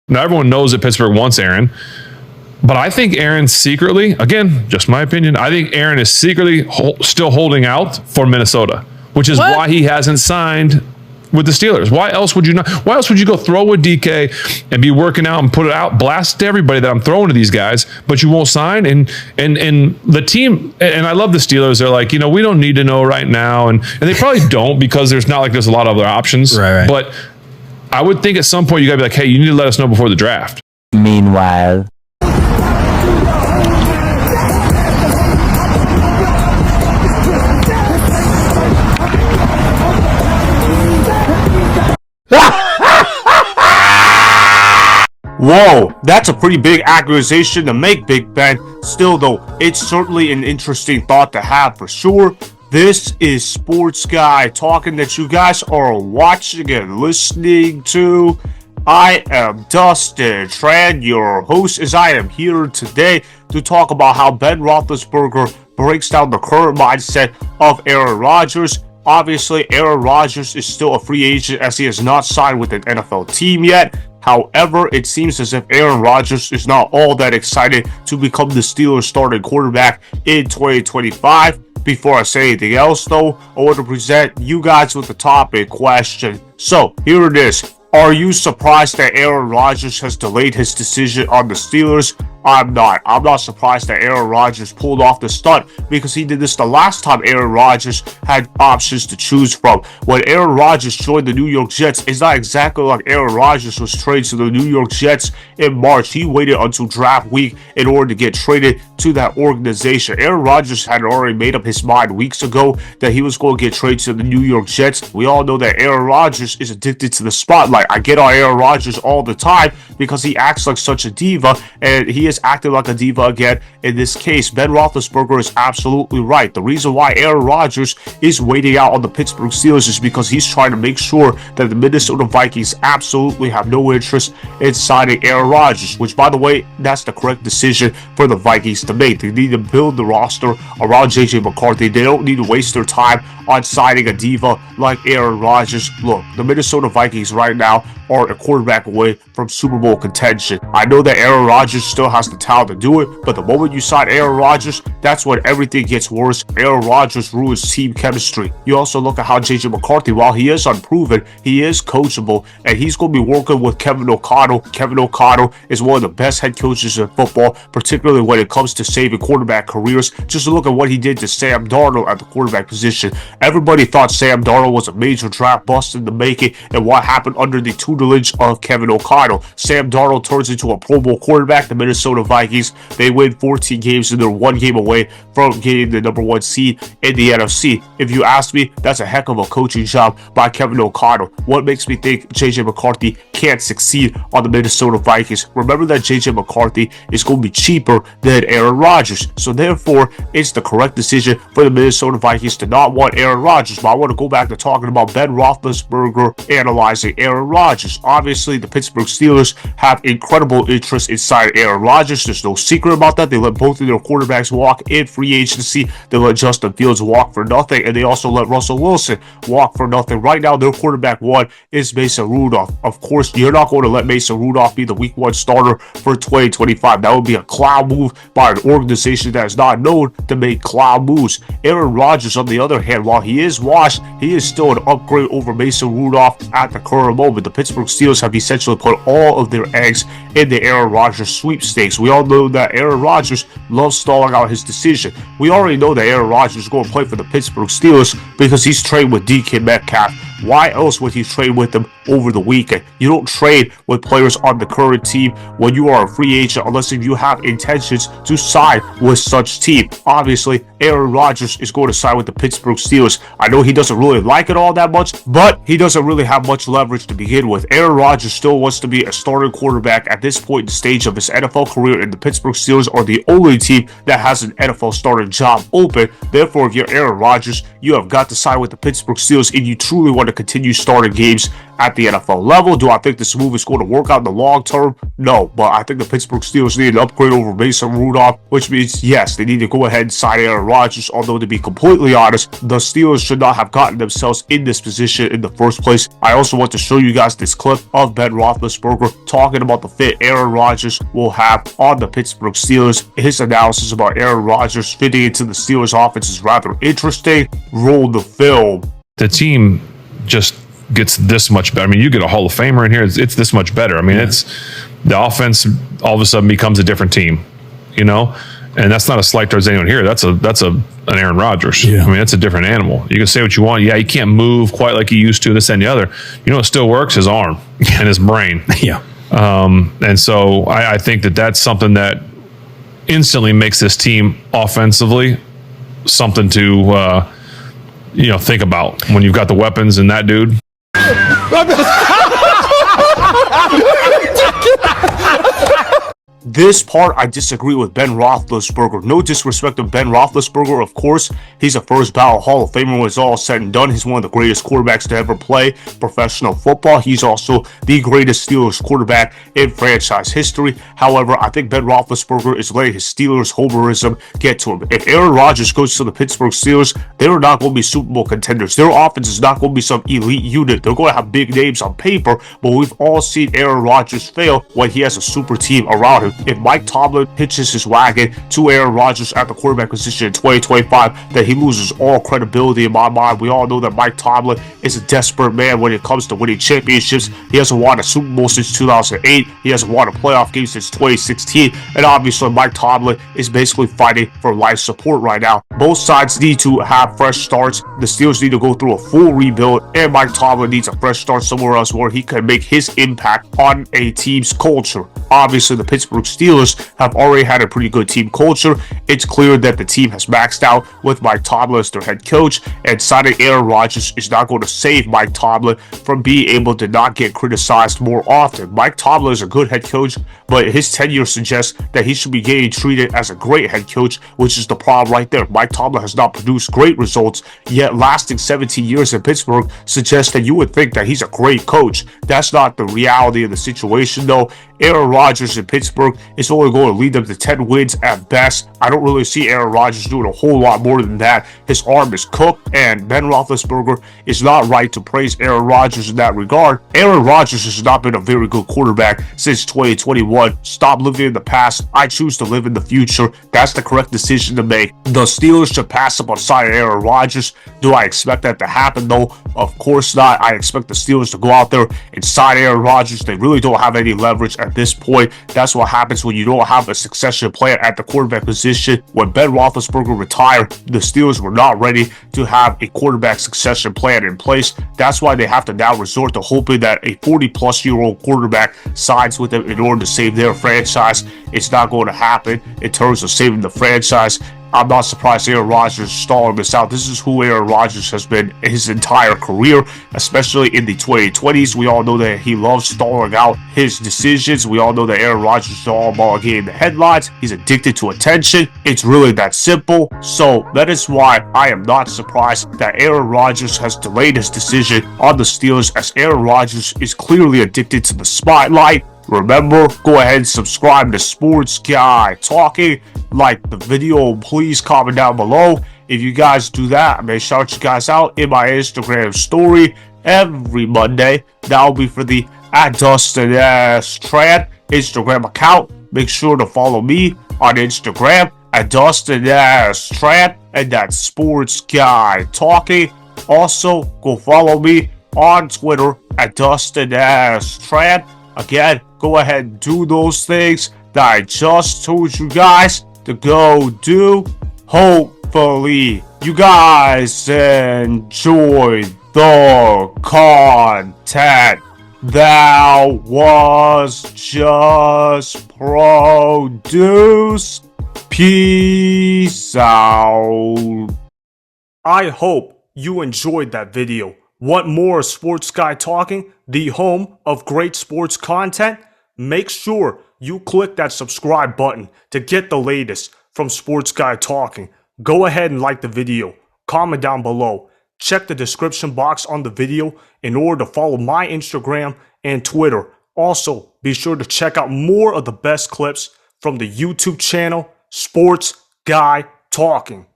Now, everyone knows that Pittsburgh wants Aaron, but I think Aaron secretly, again, just my opinion, I think Aaron is secretly still holding out for Minnesota, which is why he hasn't signed with the Steelers. Why else would you not? Why else would you go throw with DK and be working out and put it out, blast to everybody that I'm throwing to these guys, but you won't sign? And the team, and I love the Steelers, they're like, we don't need to know right now. And they probably don't, because there's not like there's a lot of other options. Right. But I would think at some point you got to be like, hey, you need to let us know before the draft. Meanwhile. Whoa, that's a pretty big accusation to make, Big Ben. Still though, it's certainly an interesting thought to have for sure. This is Sports Guy talking that you guys are watching and listening to. I am Dustin Tran, your host, as I am here today to talk about how Ben Roethlisberger breaks down the current mindset of Aaron Rodgers. Obviously, Aaron Rodgers is still a free agent as he has not signed with an NFL team yet. However, it seems as if Aaron Rodgers is not all that excited to become the Steelers' starting quarterback in 2025. Before I say anything else, though, I want to present you guys with the topic question. So, here it is. Are you surprised that Aaron Rodgers has delayed his decision on the Steelers? I'm not. I'm not surprised that Aaron Rodgers pulled off the stunt, because he did this the last time Aaron Rodgers had options to choose from. When Aaron Rodgers joined the New York Jets, it's not exactly like Aaron Rodgers was traded to the New York Jets in March. He waited until draft week in order to get traded to that organization. Aaron Rodgers had already made up his mind weeks ago that he was going to get traded to the New York Jets. We all know that Aaron Rodgers is addicted to the spotlight. I get on Aaron Rodgers all the time because he acts like such a diva, and he is acting like a diva again in this case. Ben Roethlisberger is absolutely right. The reason why Aaron Rodgers is waiting out on the Pittsburgh Steelers is because he's trying to make sure that the Minnesota Vikings absolutely have no interest in signing Aaron Rodgers, which, by the way, that's the correct decision for the Vikings to make. They need to build the roster around JJ McCarthy. They don't need to waste their time on signing a diva like Aaron Rodgers. Look, the Minnesota Vikings right now are a quarterback away from Super Bowl contention. I know that Aaron Rodgers still has the talent to do it, but the moment you sign Aaron Rodgers, that's when everything gets worse. Aaron Rodgers ruins team chemistry. You also look at how JJ McCarthy, while he is unproven, he is coachable, and he's going to be working with Kevin O'Connell. Kevin O'Connell is one of the best head coaches in football, particularly when it comes to saving quarterback careers. Just look at what he did to Sam Darnold at the quarterback position. Everybody thought Sam Darnold was a major draft bust in the making, and what happened under the tutelage of Kevin O'Connell? Sam Darnold turns into a Pro Bowl quarterback. The Minnesota Vikings, they win 14 games and they're 1 game away from getting the number 1 seed in the NFC. If you ask me, that's a heck of a coaching job by Kevin O'Connell. What makes me think JJ McCarthy can't succeed on the Minnesota Vikings? Remember that JJ McCarthy is going to be cheaper than Aaron Rodgers. So therefore, it's the correct decision for the Minnesota Vikings to not want Aaron Rodgers. But I want to go back to talking about Ben Roethlisberger analyzing Aaron Rodgers. Obviously, the Pittsburgh Steelers have incredible interest inside Aaron Rodgers. There's no secret about that. They let both of their quarterbacks walk in free agency. They let Justin Fields walk for nothing, and they also let Russell Wilson walk for nothing. Right now, their quarterback one is Mason Rudolph. Of course, you're not going to let Mason Rudolph be the week 1 starter for 2025. That would be a clown move by an organization that is not known to make clown moves. Aaron Rodgers, on the other hand, while he is washed, he is still an upgrade over Mason Rudolph at the current moment. The Pittsburgh Steelers have essentially put all of their eggs in the Aaron Rodgers sweepstakes. We all know that Aaron Rodgers loves stalling out his decision. We already know that Aaron Rodgers is going to play for the Pittsburgh Steelers because he's trained with DK Metcalf. Why else would he trade with them over the weekend? You don't trade with players on the current team when you are a free agent unless if you have intentions to sign with such team. Obviously, Aaron Rodgers is going to sign with the Pittsburgh Steelers. I know he doesn't really like it all that much, but he doesn't really have much leverage to begin with. Aaron Rodgers still wants to be a starting quarterback at this point in the stage of his NFL career, and the Pittsburgh Steelers are the only team that has an NFL starting job open. Therefore, if you're Aaron Rodgers, you have got to sign with the Pittsburgh Steelers if you truly want to continue starting games at the NFL level. Do I think this move is going to work out in the long term? No, but I think the Pittsburgh Steelers need an upgrade over Mason Rudolph, which means, yes, they need to go ahead and sign Aaron Rodgers, although to be completely honest, the Steelers should not have gotten themselves in this position in the first place. I also want to show you guys this clip of Ben Roethlisberger talking about the fit Aaron Rodgers will have on the Pittsburgh Steelers. His analysis about Aaron Rodgers fitting into the Steelers offense is rather interesting. Roll the film. The team just gets this much better. I mean, you get a Hall of Famer in here, it's this much better. I mean, it's the offense all of a sudden becomes a different team, you know? And that's not a slight towards anyone here. That's an Aaron Rodgers. I mean, it's a different animal. You can say what you want. Yeah, he can't move quite like he used to, this and the other. You know what still works? His arm and his brain. And so I think that's something that instantly makes this team offensively something to think about when you've got the weapons and that dude. This part, I disagree with Ben Roethlisberger. No disrespect to Ben Roethlisberger, of course. He's a first ballot Hall of Famer when it's all said and done. He's one of the greatest quarterbacks to ever play professional football. He's also the greatest Steelers quarterback in franchise history. However, I think Ben Roethlisberger is letting his Steelers homerism get to him. If Aaron Rodgers goes to the Pittsburgh Steelers, they're not going to be Super Bowl contenders. Their offense is not going to be some elite unit. They're going to have big names on paper, but we've all seen Aaron Rodgers fail when he has a super team around him. If Mike Tomlin hitches his wagon to Aaron Rodgers at the quarterback position in 2025, then he loses all credibility in my mind. We all know that Mike Tomlin is a desperate man when it comes to winning championships. He hasn't won a Super Bowl since 2008. He hasn't won a playoff game since 2016. And obviously, Mike Tomlin is basically fighting for life support right now. Both sides need to have fresh starts. The Steelers need to go through a full rebuild, and Mike Tomlin needs a fresh start somewhere else where he can make his impact on a team's culture. Obviously, the Pittsburgh Steelers have already had a pretty good team culture. It's clear that the team has maxed out with Mike Tomlin as their head coach, and signing Aaron Rodgers is not going to save Mike Tomlin from being able to not get criticized more often. Mike Tomlin is a good head coach, but his tenure suggests that he should be getting treated as a great head coach, which is the problem right there. Mike Tomlin has not produced great results, yet lasting 17 years in Pittsburgh suggests that you would think that he's a great coach. That's not the reality of the situation, though. Aaron Rodgers in Pittsburgh is only going to lead them to 10 wins at best. I don't really see Aaron Rodgers doing a whole lot more than that. His arm is cooked, and Ben Roethlisberger is not right to praise Aaron Rodgers in that regard. Aaron Rodgers has not been a very good quarterback since 2021. Stop living in the past. I choose to live in the future. That's the correct decision to make. The Steelers should pass up on signing Aaron Rodgers. Do I expect that to happen, though? Of course not. I expect the Steelers to go out there and sign Aaron Rodgers. They really don't have any leverage at this point. That's what happens when you don't have a succession plan at the quarterback position. When Ben Roethlisberger retired, the Steelers were not ready to have a quarterback succession plan in place. That's why they have to now resort to hoping that a 40-plus-year-old quarterback signs with them in order to save their franchise. It's not going to happen in terms of saving the franchise. I'm not surprised Aaron Rodgers is stalling this out. This is who Aaron Rodgers has been his entire career, especially in the 2020s. We all know that he loves stalling out his decisions. We all know that Aaron Rodgers is all about getting the headlines. He's addicted to attention. It's really that simple. So that is why I am not surprised that Aaron Rodgers has delayed his decision on the Steelers, as Aaron Rodgers is clearly addicted to the spotlight. Remember, go ahead and subscribe to Sports Guy Talking. Like the video, please comment down below. If you guys do that, I may shout you guys out in my Instagram story every Monday. That'll be for the @DustinSTrand Instagram account. Make sure to follow me on Instagram @DustinSTrand, and that's Sports Guy Talking. Also, go follow me on Twitter @DustinSTrand. Again, go ahead and do those things that I just told you guys to go do. Hopefully, you guys enjoyed the content that was just produced. Peace out. I hope you enjoyed that video. Want more Sports Guy Talking, the home of great sports content? Make sure you click that subscribe button to get the latest from Sports Guy Talking. Go ahead and like the video, comment down below, Check the description box on the video in order to follow my Instagram and Twitter. Also, be sure to check out more of the best clips from the YouTube channel, Sports Guy Talking.